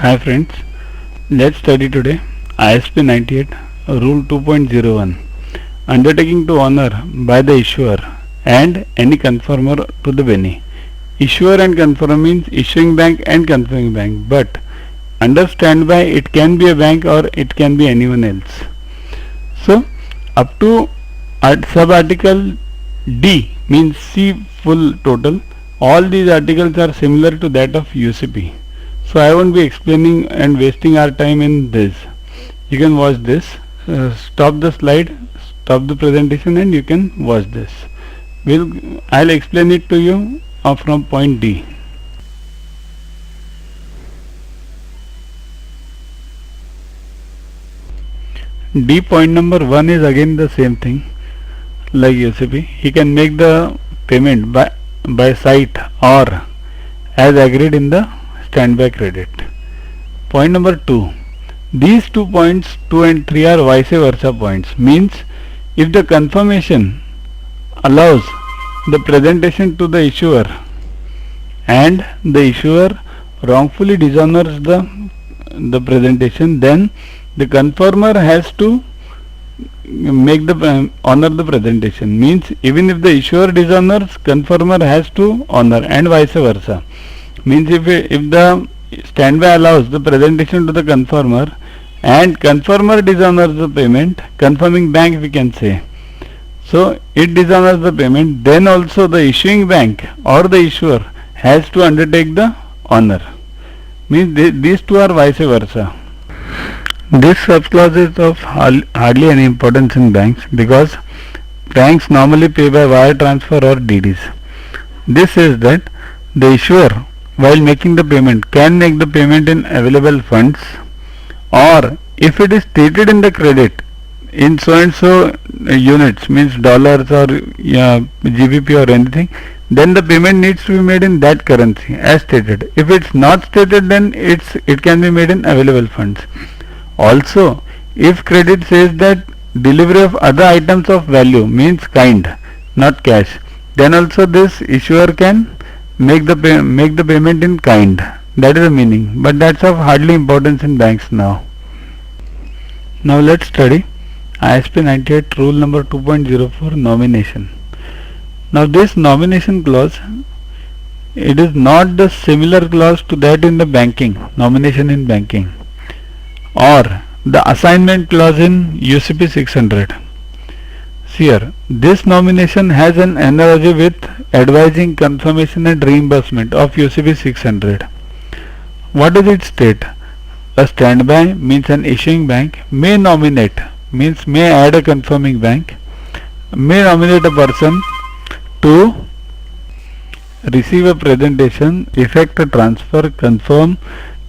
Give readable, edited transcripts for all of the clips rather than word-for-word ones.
Hi friends, let's study today ISP 98 Rule 2.01 Undertaking to honor by the issuer and any conformer to the Devaney. Issuer and conformer means issuing bank and conferring bank, but under standby it can be a bank or it can be anyone else. So up to sub-article D means C full total, all these articles are similar to that of UCP. So I won't be explaining and wasting our time in this. You can watch this, stop the slide, stop the presentation, and you can watch this. I'll explain it to you from point D. D point number 1 is again the same thing like UCP. He can make the payment by sight or as agreed in the standby credit. Point number 2. These 2 points 2 and 3 are vice versa points, means if the confirmation allows the presentation to the issuer and the issuer wrongfully dishonors the presentation, then the conformer has to make the honor the presentation. Means even if the issuer dishonors, conformer has to honor, and vice versa. Means if the standby allows the presentation to the conformer and conformer dishonors the payment, confirming bank we can say, so it dishonors the payment, then also the issuing bank or the issuer has to undertake the honor. Means these two are vice versa. This subclass is of hardly any importance in banks because banks normally pay by wire transfer or Dedes. This says that the issuer while making the payment can make the payment in available funds, or if it is stated in the credit in so and so units, means dollars or GBP or anything, then the payment needs to be made in that currency as stated. If it's not stated, then it can be made in available funds. Also, if credit says that delivery of other items of value, means kind, not cash, then also this issuer can make the payment in kind. That is the meaning, but that's of hardly importance in banks now. Now let's study ISP 98 rule number 2.04 nomination. Now this nomination clause, it is not the similar clause to that in the banking, nomination in banking, or the assignment clause in UCP 600. See here, this nomination has an analogy with advising, confirmation and reimbursement of UCP 600. What does it state? A standby means an issuing bank may nominate, means may add a confirming bank, may nominate a person to receive a presentation, effect a transfer, confirm,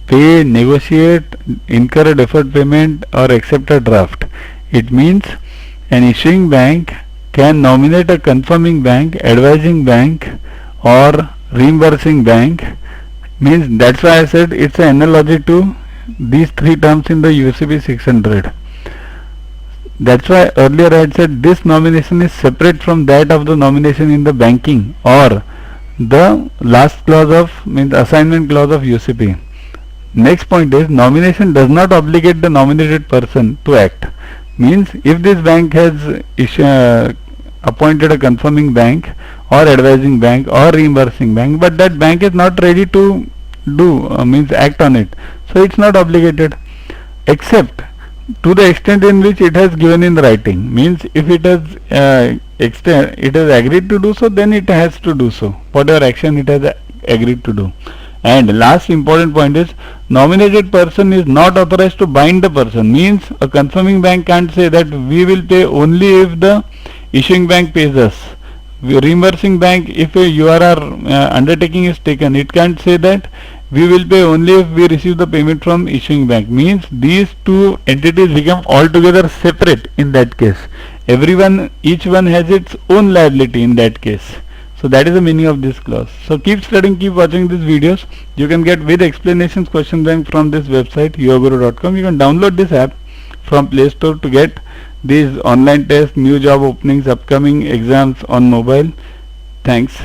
pay, negotiate, incur a deferred payment or accept a draft. It means an issuing bank can nominate a confirming bank, advising bank or reimbursing bank. Means that's why I said it's an analogy to these three terms in the UCP 600. That's why earlier I had said this nomination is separate from that of the nomination in the banking or the last clause of, means assignment clause of UCP. Next point is nomination does not obligate the nominated person to act. Means if this bank has appointed a confirming bank or advising bank or reimbursing bank, but that bank is not ready to means act on it, so it's not obligated, except to the extent in which it has given in writing. Means if it has agreed to do so, then it has to do so, whatever action it has agreed to do. And last important point is nominated person is not authorized to bind the person. Means a confirming bank can't say that we will pay only if the issuing bank pays us. Reimbursing bank, if a URR undertaking is taken, it can't say that we will pay only if we receive the payment from issuing bank. Means these two entities become altogether separate in that case. Each one has its own liability in that case. So that is the meaning of this clause. So keep studying, keep watching these videos. You can get with explanations question bank from this website yourguru.com. You can download this app from Play Store to get these online tests, new job openings, upcoming exams on mobile. Thanks.